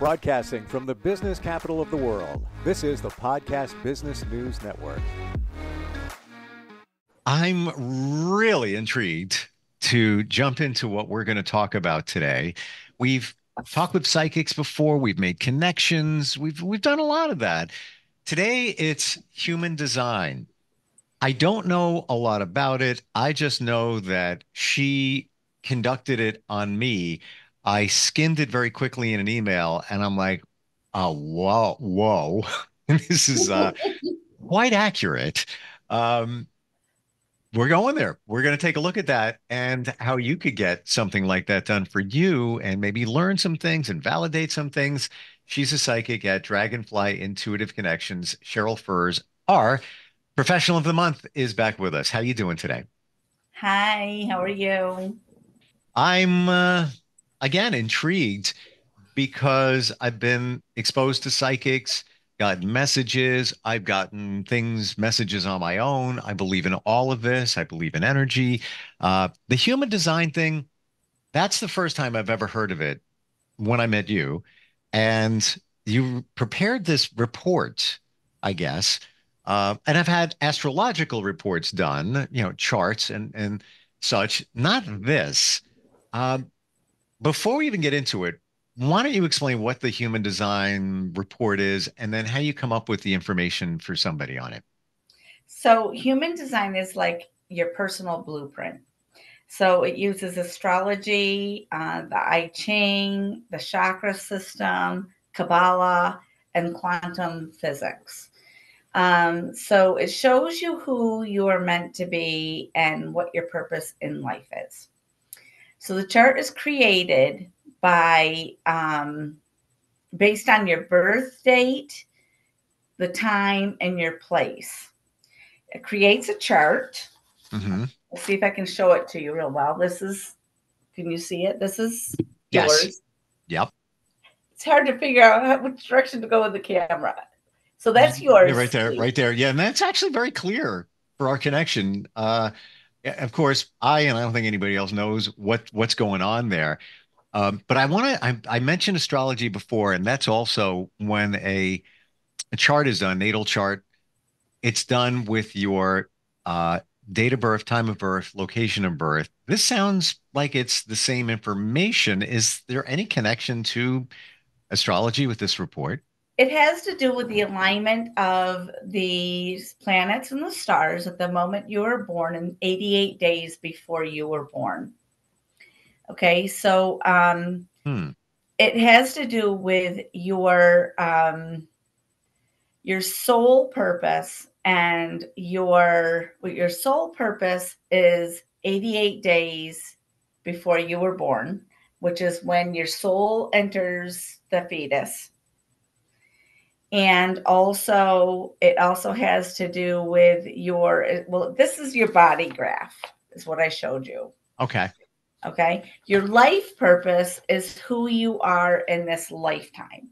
Broadcasting from the business capital of the world, this is the Podcast Business News Network. I'm really intrigued to jump into what we're going to talk about today. We've talked with psychics before, we've made connections, we've done a lot of that. Today it's human design. I don't know a lot about it. I just know that she conducted it on me. I skimmed it very quickly in an email and I'm like, oh, whoa, whoa. This is quite accurate. Um, we're going there. We're going to take a look at that and how you could get something like that done for you and maybe learn some things and validate some things. She's a psychic at Dragonfly Intuitive Connections. Cheryl Furze, our professional of the month, is back with us. How you doing today? Hi, how are you? I'm again intrigued because I've been exposed to psychics, gotten messages, I've gotten messages on my own. I believe in all of this. I believe in energy. The human design thing, that's the first time I've ever heard of it when I met you. And you prepared this report, I guess. And I've had astrological reports done, charts and such, not this. Um, Before we even get into it, why don't you explain what the human design report is and then how you come up with the information for somebody on it? So, human design is like your personal blueprint. So, it uses astrology, the I Ching, the chakra system, Kabbalah, and quantum physics. So, it shows you who you are meant to be and what your purpose in life is. So, the chart is created by based on your birth date, the time, and your place. It creates a chart. Hmm. Let's see if I can show it to you real well. Can you see it? This is Yes. yours. Yep. It's hard to figure out which direction to go with the camera. So that's Yeah, yours. right there, right there. Yeah, and that's actually very clear for our connection. Yeah, of course, I don't think anybody else knows what's going on there. But I mentioned astrology before, and that's also when a chart is done, natal chart. It's done with your uh, date of birth, time of birth, location of birth. This sounds like it's the same information. Is there any connection to astrology with this report? It has to do with the alignment of these planets and the stars at the moment you were born and 88 days before you were born. Okay, so Hmm. it has to do with your soul purpose, and your soul purpose is 88 days before you were born, which is when your soul enters the fetus. And also it also has to do with this is your body graph, is what I showed you. Okay. Okay, your life purpose is who you are in this lifetime.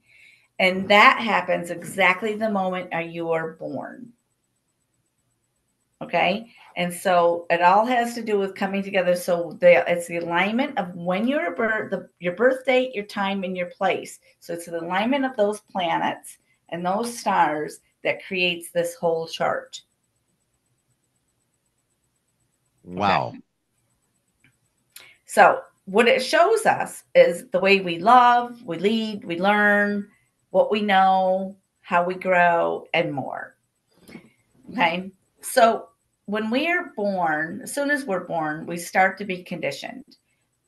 And that happens exactly the moment you are born. Okay. And so it all has to do with coming together. So it's the alignment of when you're your birth date, your time, and your place. So it's the alignment of those planets and those stars that creates this whole chart. Okay. Wow. So what it shows us is the way we love, we lead, we learn, what we know, how we grow, and more. Okay. So when we are born, as soon as we're born, we start to be conditioned.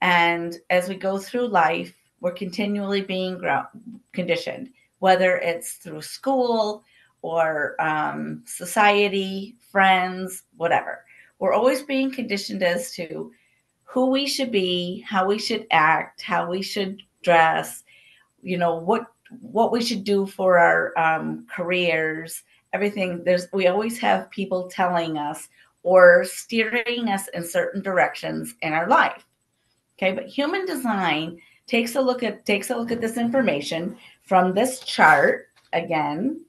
And as we go through life, we're continually being conditioned, whether it's through school or society, friends, whatever. We're always being conditioned as to who we should be, how we should act, how we should dress, what we should do for our careers, everything. We always have people telling us or steering us in certain directions in our life. Okay, but human design takes a look at this information from this chart again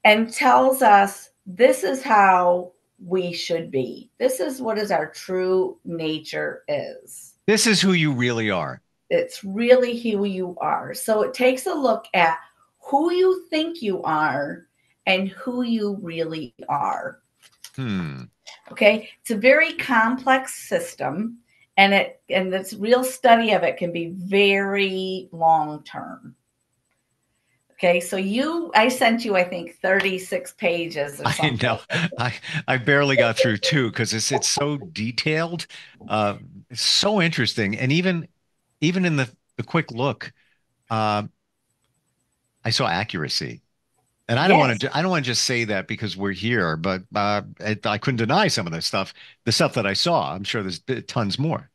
and tells us this is how we should be. This is what is our true nature is. This is who you really are. It's really who you are. So it takes a look at who you think you are and who you really are. Okay. It's a very complex system, and this real study of it can be very long term. Okay, so I sent you, I think, 36 pages or I something. know. I barely got through two because it's so detailed. It's so interesting. And even in the quick look, uh, I saw accuracy. And Yes. I don't want to just say that because we're here, but I couldn't deny some of the stuff that I saw. I'm sure there's tons more.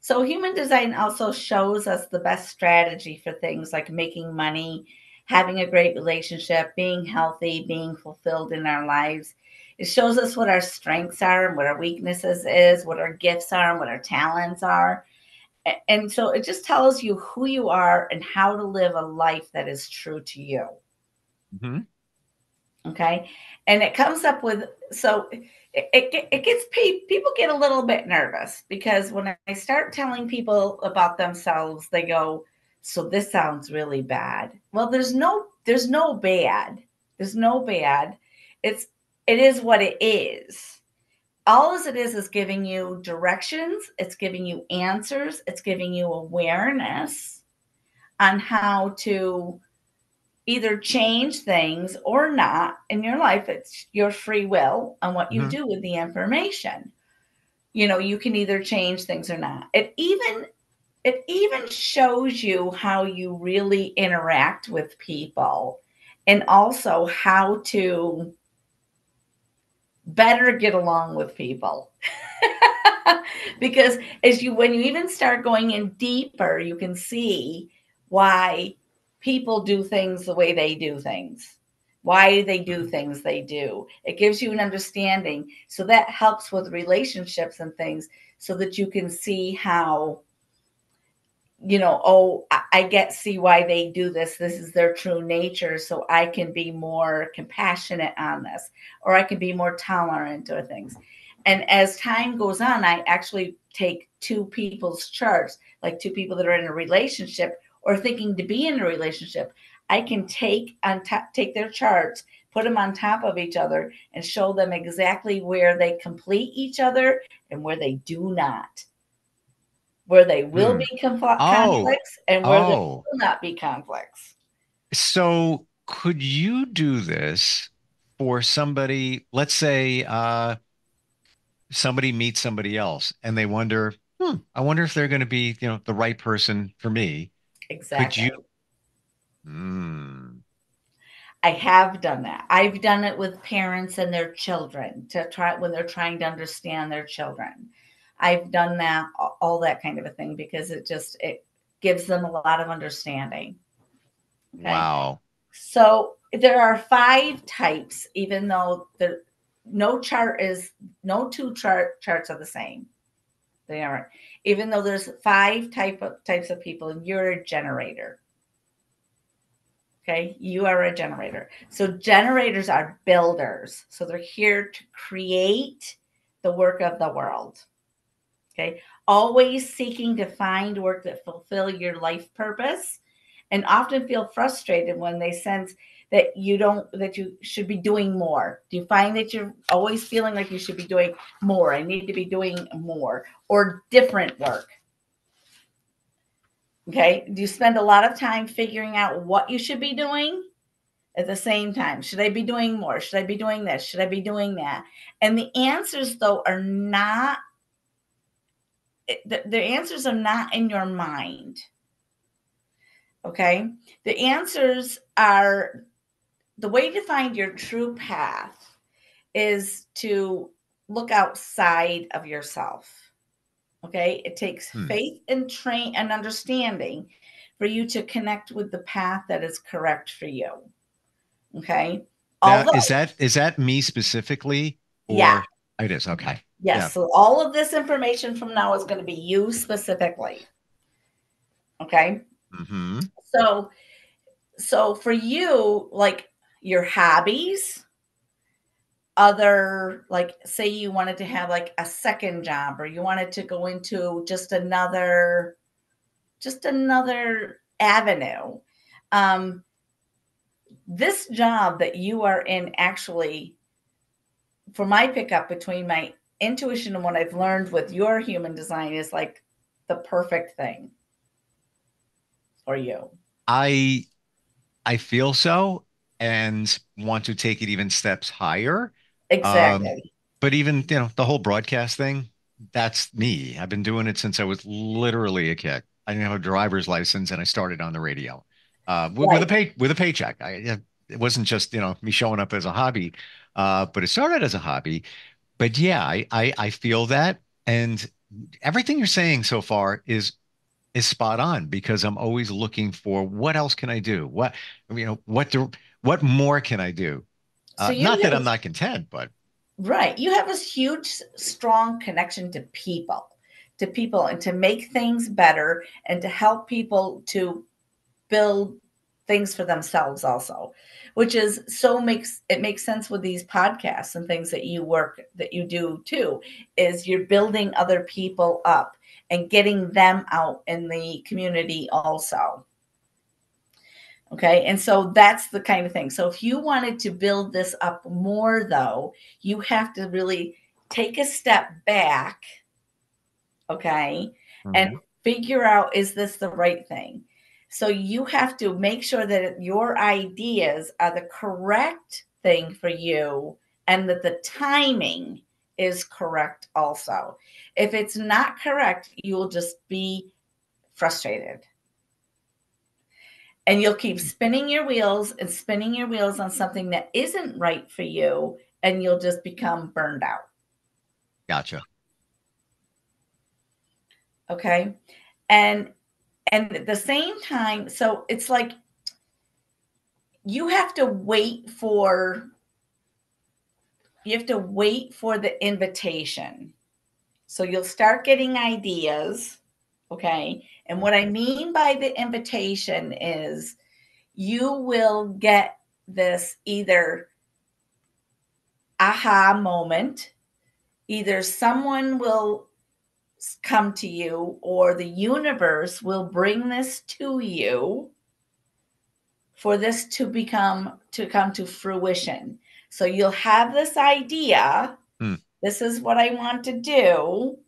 So human design also shows us the best strategy for things like making money, having a great relationship, being healthy, being fulfilled in our lives. It shows us what our strengths are and what our weaknesses is, what our gifts are and what our talents are. And so it just tells you who you are and how to live a life that is true to you. Mm-hmm. Okay. And it comes up with, so it gets people get a little bit nervous because when I start telling people about themselves, they go, so this sounds really bad. Well, there's no bad. There's no bad. It is what it is. All as it is giving you directions. It's giving you answers. It's giving you awareness on how to either change things or not in your life. It's your free will on what you Mm-hmm. do with the information. You can either change things or not. It even shows you how you really interact with people and also how to better get along with people. Because when you even start going in deeper, you can see why people do things the way they do things. Why they do things they do. It gives you an understanding. So that helps with relationships and things so that you can see how, see why they do this. This is their true nature. So I can be more compassionate on this, or I can be more tolerant of things. And as time goes on, I actually take two people's charts, like two people that are in a relationship or thinking to be in a relationship. I can take their charts, put them on top of each other, and show them exactly where they complete each other and where they do not, where they will be Oh, conflicts and where there oh. will not be conflicts. So could you do this for somebody, let's say somebody meets somebody else and they wonder, I wonder if they're going to be, the right person for me. Could Exactly. you? Hmm. I have done that. I've done it with parents and their children to try when they're trying to understand their children. I've done that, all that kind of a thing, because it gives them a lot of understanding. Okay. Wow. So there are 5 types, even though no two charts are the same. They aren't. Even though there's 5 types of people, and you're a generator. Okay, you are a generator. So generators are builders. So they're here to create the work of the world. Okay, always seeking to find work that fulfill your life purpose, and often feel frustrated when they sense that you should be doing more. Do you find that you're always feeling like you should be doing more? I need to be doing more or different work. Okay. Do you spend a lot of time figuring out what you should be doing at the same time? Should I be doing more? Should I be doing this? Should I be doing that? And the answers, though, are not, the answers are not in your mind. Okay. The answers are, the way to find your true path is to look outside of yourself. Okay. It takes faith and train and understanding for you to connect with the path that is correct for you. Okay. Now, Although, is that me specifically, yeah, or it is? Okay. yes. Yeah. So all of this information from now is going to be you specifically. Okay. Mm-hmm. So for you, like your hobbies, like say you wanted to have like a second job, or you wanted to go into just another just another avenue. This job that you are in, actually, for my pickup between my intuition and what I've learned with your human design, is like the perfect thing for you. I feel so, and want to take it even steps higher. Um, Exactly. but even, the whole broadcast thing, that's me. I've been doing it since I was literally a kid. I didn't have a driver's license and I started on the radio, with Right. with a paycheck. It wasn't just, me showing up as a hobby, but it started as a hobby. But yeah, I feel that. And everything you're saying so far is spot on, because I'm always looking for what else can I do? What more can I do? So Not you that have I'm not content, but Right. You have this huge, strong connection to people, and to make things better, and to help people to build things for themselves also, which is makes sense with these podcasts and things that you do too, is you're building other people up and getting them out in the community also. Okay. And so that's the kind of thing. So if you wanted to build this up more, though, you have to really take a step back. Okay. And Mhm. figure out, is this the right thing? So you have to make sure that your ideas are the correct thing for you, and that the timing is correct also. If it's not correct, you will just be frustrated. And you'll keep spinning your wheels and spinning your wheels on something that isn't right for you, and you'll just become burned out. Gotcha. Okay. And at the same time, so it's like you have to wait for the invitation. So you'll start getting ideas. Okay. And what I mean by the invitation is, you will get this either aha moment. Either someone will come to you, or the universe will bring this to you for this to come to fruition. So you'll have this idea, Hmm. this is what I want to do,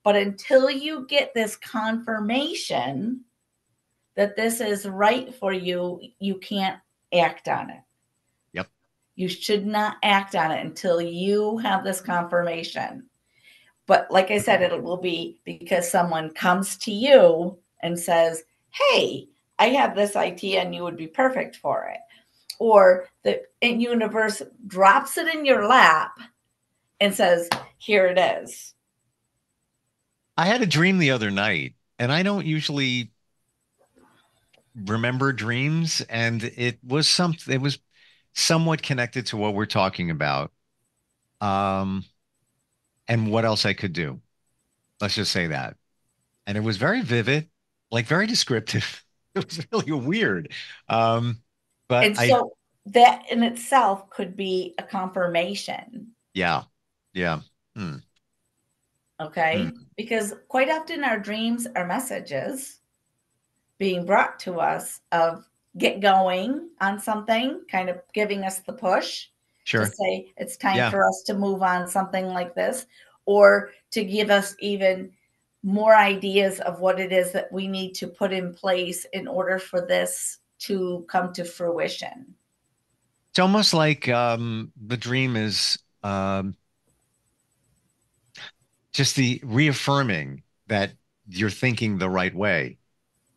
but until you get this confirmation that this is right for you, you can't act on it. Yep. You should not act on it until you have this confirmation. But like I said, it will be because someone comes to you and says, hey, I have this idea and you would be perfect for it. Or the universe drops it in your lap and says, here it is. I had a dream the other night, and I don't usually remember dreams, and it was somewhat connected to what we're talking about. Um, and what else I could do. Let's just say that. And it was very vivid, like very descriptive. It was really weird. Um, but And so that in itself could be a confirmation. yeah, yeah. Hmm. Hmm. Okay. Because quite often our dreams are messages being brought to us of get going on something, kind of giving us the push to Sure. say it's time Yeah. for us to move on something like this, or to give us even more ideas of what it is that we need to put in place in order for this to come to fruition. It's almost like the dream is just the reaffirming that you're thinking the right way.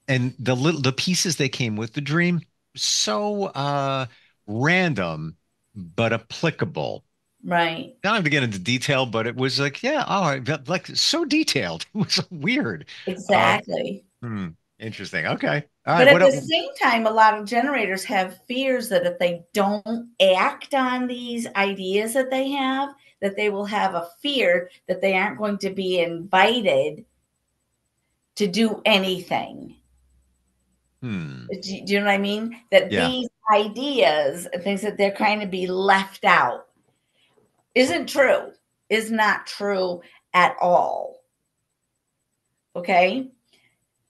And the pieces that came with the dream, so random but applicable. Right. Not to get into detail, but it was like, yeah, all right, like so detailed. It was weird. Uh, Exactly. hmm, interesting. Okay. All right. But at What the else? same time, a lot of generators have fears that if they don't act on these ideas that they have, that they will have a fear that they aren't going to be invited to do anything. Hmm. Do you know what I mean? That Yeah. these ideas and things, that they're kind of be left out, isn't true, is not true at all. Okay.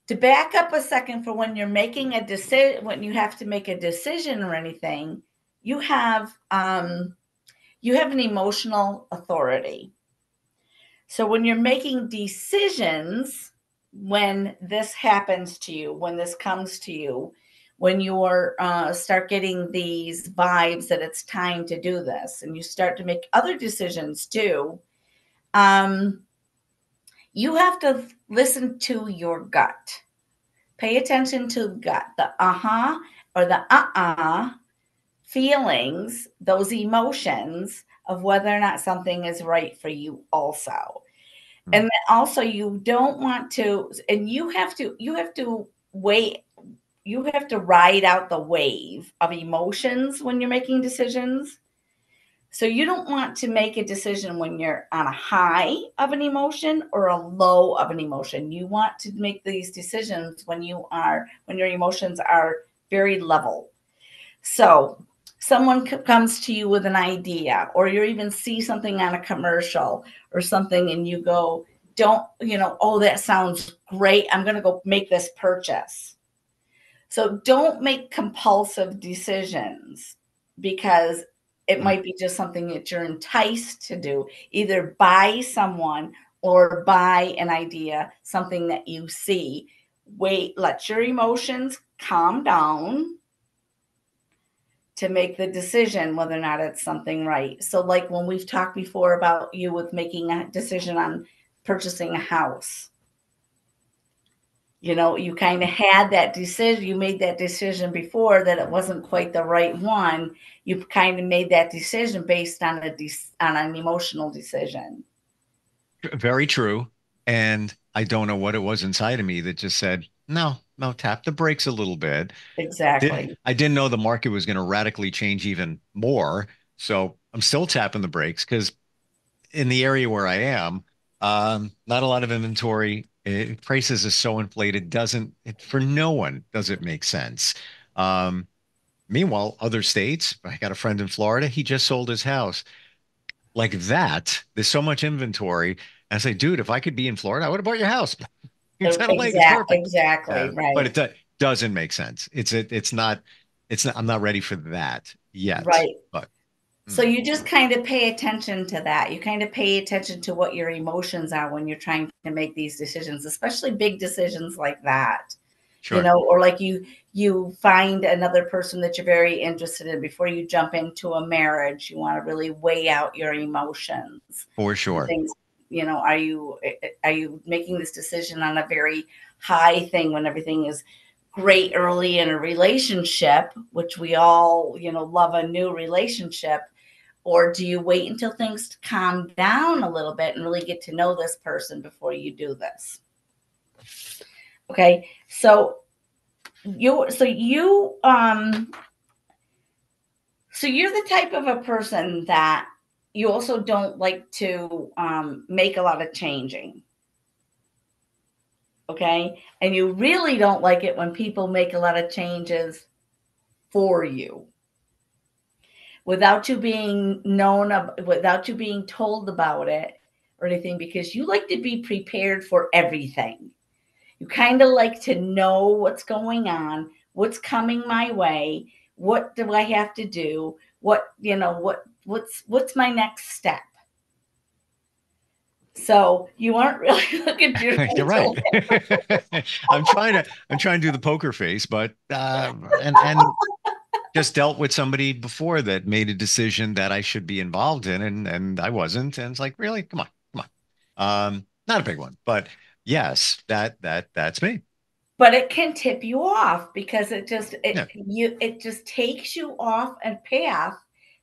To back up a second, for when you're making a decision, when you have to make a decision or anything, you have an emotional authority. So when you're making decisions, when this happens to you, when this comes to you, when you start getting these vibes that it's time to do this, and you start to make other decisions too, you have to listen to your gut. Pay attention to gut, the or the feelings, those emotions of whether or not something is right for you also. And then also you don't want to, and you have to wait, you have to ride out the wave of emotions when you're making decisions. So you don't want to make a decision when you're on a high of an emotion or a low of an emotion. You want to make these decisions when your emotions are very level. So someone comes to you with an idea, or you even see something on a commercial or something, and you go, oh, that sounds great, I'm going to go make this purchase. So don't make compulsive decisions, because it might be just something that you're enticed to do, either by someone or by an idea, something that you see. Wait, let your emotions calm down to make the decision whether or not it's something right. So like when we've talked before about you with making a decision on purchasing a house, you kind of had that decision. You made that decision before that it wasn't quite the right one. You kind of made that decision based on an emotional decision. Very true. And I don't know what it was inside of me that just said, no, tap the brakes a little bit. Exactly. I didn't know the market was going to radically change even more. So I'm still tapping the brakes because in the area where I am, not a lot of inventory. Prices are so inflated, for no one does it make sense. Um, Meanwhile, other states, I got a friend in Florida, he just sold his house. Like that, there's so much inventory. And I say, dude, if I could be in Florida, I would have bought your house. It's on a lake, it's perfect. Exactly. But Right. it doesn't make sense. It's not, I'm not ready for that yet. Right. But So you just kind of pay attention to that. You kind of pay attention to what your emotions are when you're trying to make these decisions, especially big decisions like that. sure. Or like you find another person that you're very interested in before you jump into a marriage. You want to really weigh out your emotions For and sure. things. Are you making this decision on a very high thing when everything is great early in a relationship, which we all, love a new relationship? Or do you wait until things calm down a little bit and really get to know this person before you do this? Okay. So you're the type of a person that you also don't like to make a lot of changing. Okay. And you really don't like it when people make a lot of changes for you without you being without you being told about it or anything, because you like to be prepared for everything. You kind of like to know what's going on, what's coming my way, what do I have to do, what's my next step. So you aren't really looking to You're right. I'm trying to do the poker face, but and just dealt with somebody before that made a decision that I should be involved in, and I wasn't. And it's like, really? Come on, come on. Not a big one, but yes, that's me. but it can tip you off because Yeah, it just takes you off a path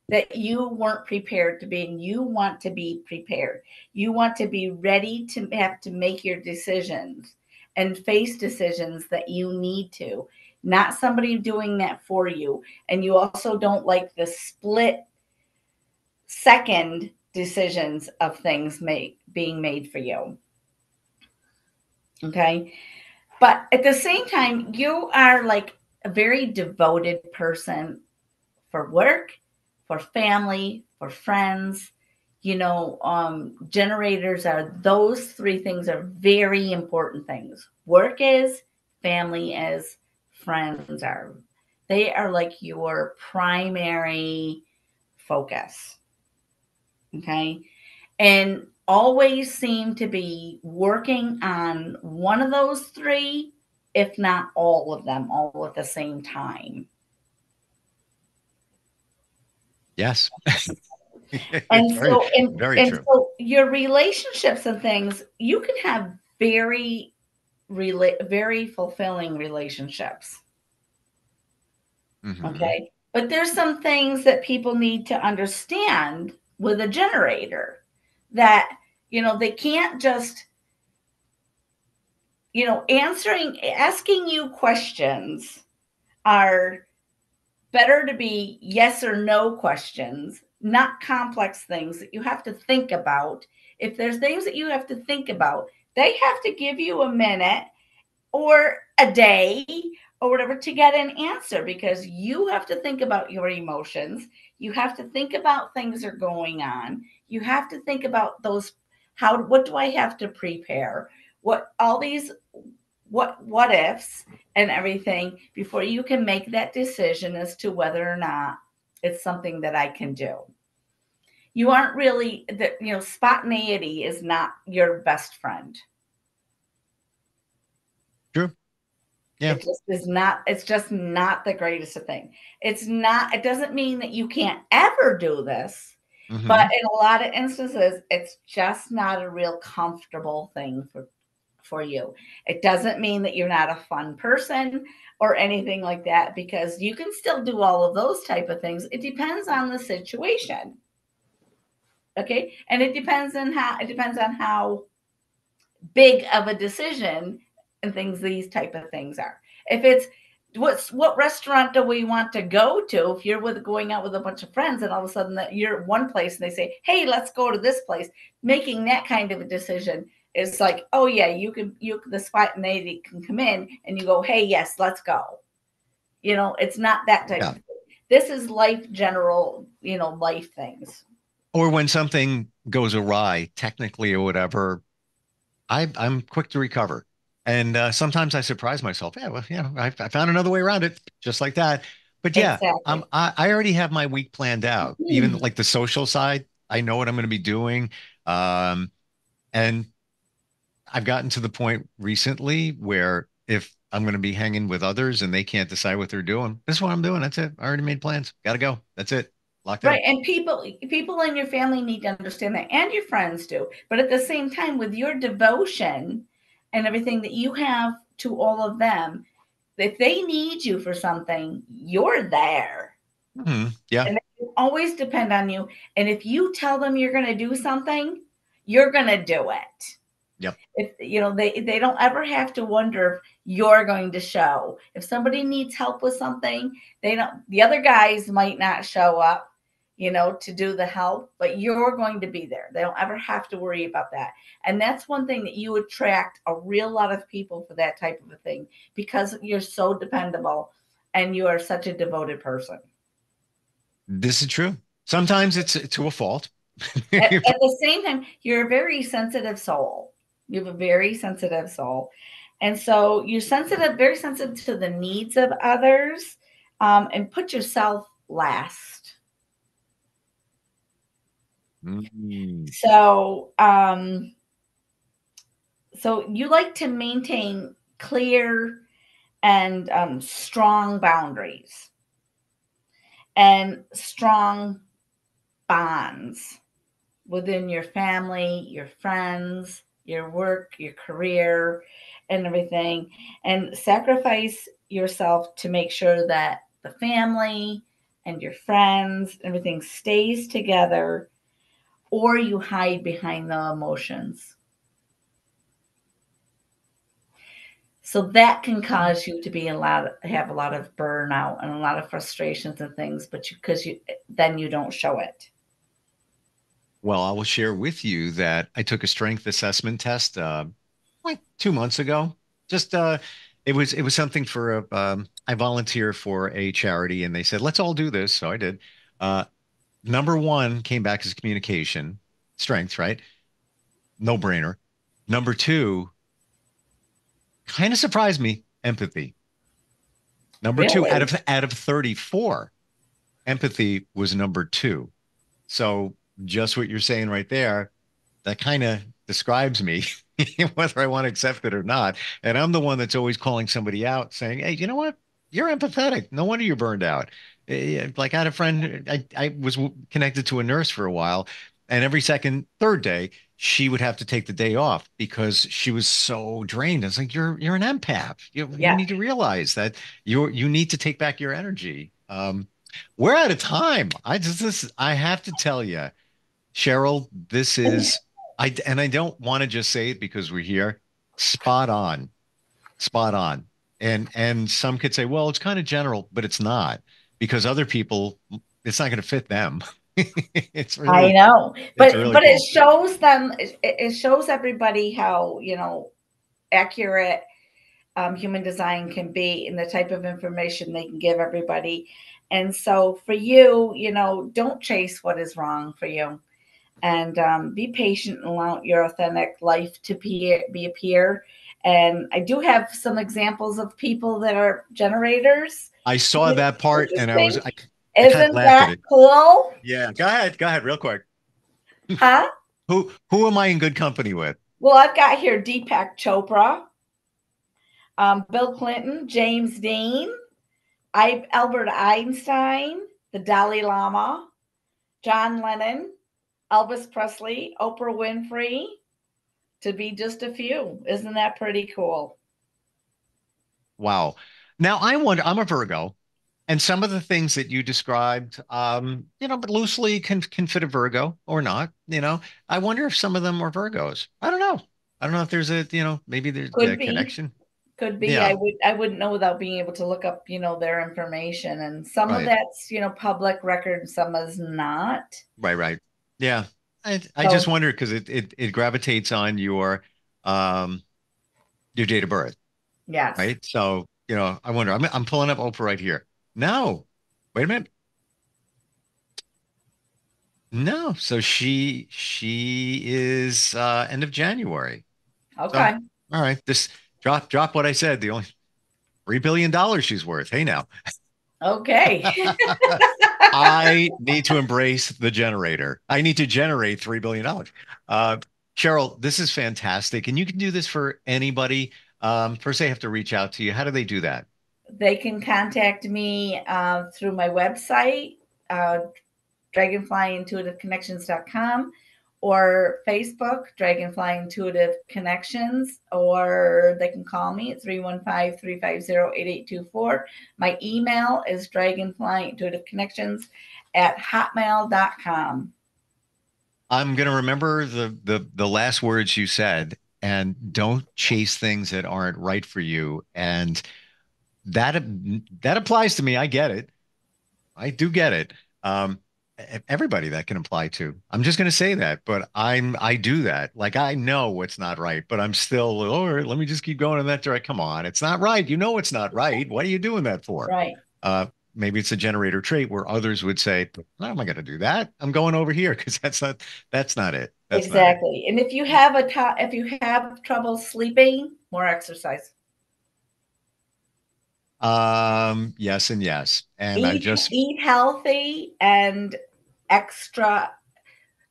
that you weren't prepared to be, and you want to be prepared. You want to be ready to have to make your decisions and face decisions that you need to, not somebody doing that for you. And you also don't like the split second decisions of things being made for you. Okay. But at the same time, you are like a very devoted person for work, for family, for friends. Generators are, those three things are very important things. Work is, family as friends are. They are like your primary focus. Okay. And always seem to be working on one of those three, if not all of them, all at the same time. Yes. And Very, so, and, very and true. so your relationships and things, you can have very fulfilling relationships. Hmm. Okay. But there's some things that people need to understand with a generator that, they can't just, asking you questions are better to be yes or no questions, not complex things that you have to think about. If there's things that you have to think about, they have to give you a minute or a day or whatever to get an answer, because you have to think about your emotions. You have to think about things that are going on. You have to think about those. What do I have to prepare? All these what ifs and everything before you can make that decision as to whether or not it's something that I can do. You aren't really spontaneity is not your best friend. True. Yeah. It just is not, it's just not the greatest of thing. It doesn't mean that you can't ever do this, but Hmm. in a lot of instances, it's just not a real comfortable thing for you. It doesn't mean that you're not a fun person or anything like that, because you can still do all of those type of things. It depends on the situation. Okay. And it depends on how big of a decision and things these type of things are. If it's what restaurant do we want to go to, if you're going out with a bunch of friends and all of a sudden that you're at one place and they say, hey, let's go to this place, making that kind of a decision is like, oh yeah, the spontaneity can come in and you go, hey, yes, let's go. It's not that type Yeah. of thing. This is life things. Or when something goes awry, technically or whatever, I'm quick to recover. And sometimes I surprise myself. Yeah, well, I found another way around it, just like that. But yeah, Exactly. I already have my week planned out. Even Hmm. like the social side, I know what I'm going to be doing. Um, and I've gotten to the point recently where if I'm going to be hanging with others and they can't decide what they're doing, this is what I'm doing. That's it. I already made plans. Got to go. That's it. Locked Right. in. And people in your family need to understand that, and your friends do. But at the same time, with your devotion and everything that you have to all of them, if they need you for something, you're there. Yeah. And they always depend on you. And if you tell them you're going to do something, you're going to do it. Yep. If they don't ever have to wonder if you're going to show. If somebody needs help with something, the other guys might not show up, to do the help, but you're going to be there. They don't ever have to worry about that. And that's one thing that you attract a real lot of people for that type of a thing, because you're so dependable and you are such a devoted person. This is true. Sometimes it's to a fault. At the same time, you're a very sensitive soul. You have a very sensitive soul. And so you're very sensitive to the needs of others, and put yourself last. Mm. So you like to maintain clear and strong boundaries and strong bonds within your family, your friends, your work, your career, and everything, and sacrifice yourself to make sure that the family and your friends, everything stays together, or you hide behind the emotions. So that can cause you to have a lot of burnout and a lot of frustrations and things, but because then you don't show it. Well, I will share with you that I took a strength assessment test like 2 months ago. Just it was something for I volunteer for a charity and they said, let's all do this. So I did. Uh Number one came back as communication strength, right? No brainer. Number two kind of surprised me. empathy. Number two, Really? out of 34, empathy was number two. So just what you're saying right there, that kind of describes me, whether I want to accept it or not. And I'm the one that's always calling somebody out saying, hey, you know what? You're empathetic. No wonder you're burned out. Like I had a friend, I was connected to a nurse for a while, and every second, third day, she would have to take the day off because she was so drained. It's like you're an empath. You Yeah. need to realize that you need to take back your energy. We're out of time. I have to tell you, Cheryl, this is I don't want to just say it because we're here. Spot on. Spot on. And some could say, well, it's kind of general, but it's not because other people, it's not going to fit them. It's I really, know, it's really but it cool. shows them. It shows everybody how accurate human design can be and the type of information they can give everybody. And so for you, don't chase what is wrong for you, and be patient and allow your authentic life to be appear. And I do have some examples of people that are generators. I saw that part and Interesting. I kind of Isn't laughed at that it. cool? Yeah, go ahead, real quick. Huh? Who am I in good company with? Well, I've got here Deepak Chopra, Bill Clinton, James Dean, Albert Einstein, the Dalai Lama, John Lennon, Elvis Presley, Oprah Winfrey, to be just a few. Isn't that pretty cool? Wow. Now I wonder, I'm a Virgo, and some of the things that you described, but loosely can fit a Virgo or not. I wonder if some of them are Virgos. I don't know. I don't know if there's maybe there's a Could be. connection. Could be. Yeah, I wouldn't know without being able to look up, their information. And some of right, that's, public record, and some is not. right. Yeah, I just So wonder because it gravitates on your date of birth, yes. right? So I wonder. I'm pulling up Oprah right here. No, wait a minute. No, so she is end of January. So Okay. all right, this drop what I said. The only $3 billion she's worth. Hey now. Okay. I need to embrace the generator. I need to generate $3 billion. Cheryl, this is fantastic. And you can do this for anybody. First, they have to reach out to you. How do they do that? They can contact me through my website, dragonflyintuitiveconnections.com, or Facebook, Dragonfly Intuitive Connections, or they can call me at 315-350-8824. My email is dragonflyintuitiveconnections@hotmail.com. I'm going to remember the last words you said, and don't chase things that aren't right for you. And that applies to me. I get it. I do get it. Everybody that can apply to. I'm just going to say that, but I do that. Like I know what's not right, but I'm still, all right, let me just keep going in that direction. Come on, it's not right. You know it's not right. What are you doing that for? Right. Maybe it's a generator trait where others would say, "Why am I going to do that? I'm going over here because that's not it. That's not it." Exactly. And if you have if you have trouble sleeping, more exercise. Yes and yes. And I just Eat healthy, and extra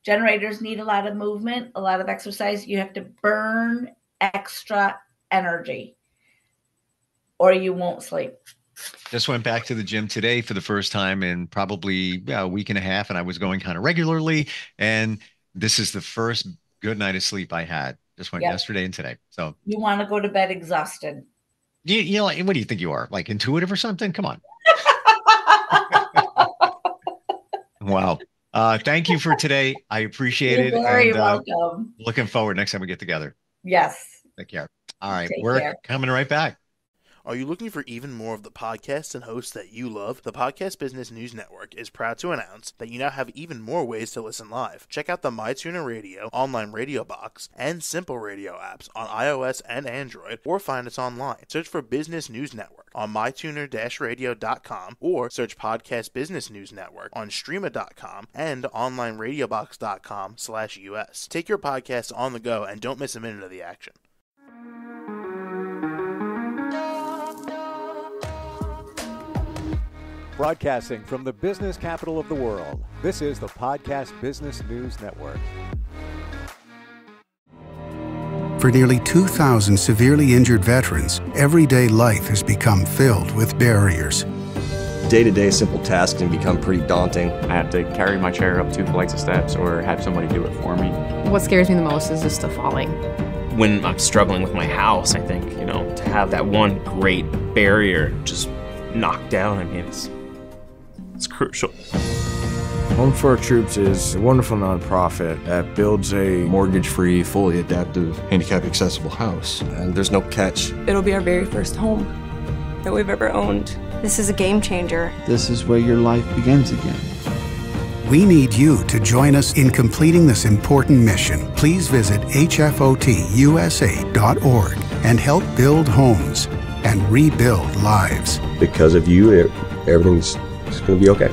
generators need a lot of movement, a lot of exercise. You have to burn extra energy or you won't sleep. just went back to the gym today for the first time in probably a week and a half, and I was going kind of regularly. And this is the first good night of sleep I had. Just went Yep. yesterday and today. So You want to go to bed exhausted. what do you think you are? Like intuitive or something? Come on. Wow. Thank you for today. I appreciate You're it. very And welcome. looking forward next time we get together. Yes. Take care. All right. Take We're care. coming right back. Are you looking for even more of the podcasts and hosts that you love? The Podcast Business News Network is proud to announce that you now have even more ways to listen live. Check out the MyTuner Radio, online radio box, and Simple Radio apps on iOS and Android, or find us online. Search for Business News Network on mytuner-radio.com, or search Podcast Business News Network on streama.com and onlineradiobox.com/US. Take your podcast on the go and don't miss a minute of the action. Broadcasting from the business capital of the world, this is the Podcast Business News Network. For nearly 2,000 severely injured veterans, everyday life has become filled with barriers. Day-to-day simple tasks can become pretty daunting. I have to carry my chair up 2 flights of steps or have somebody do it for me. What scares me the most is just the falling. When I'm struggling with my house, I think, to have that one great barrier just knocked down, it's crucial. Home for Our Troops is a wonderful nonprofit that builds a Mortgage-free, fully adaptive, handicap-accessible house. And there's no catch. It'll be our very first home that we've ever owned. This is a game changer. This is where your life begins again. We need you to join us in completing this important mission. Please visit hfotusa.org and help build homes and rebuild lives. Because of you, everything's going to be okay.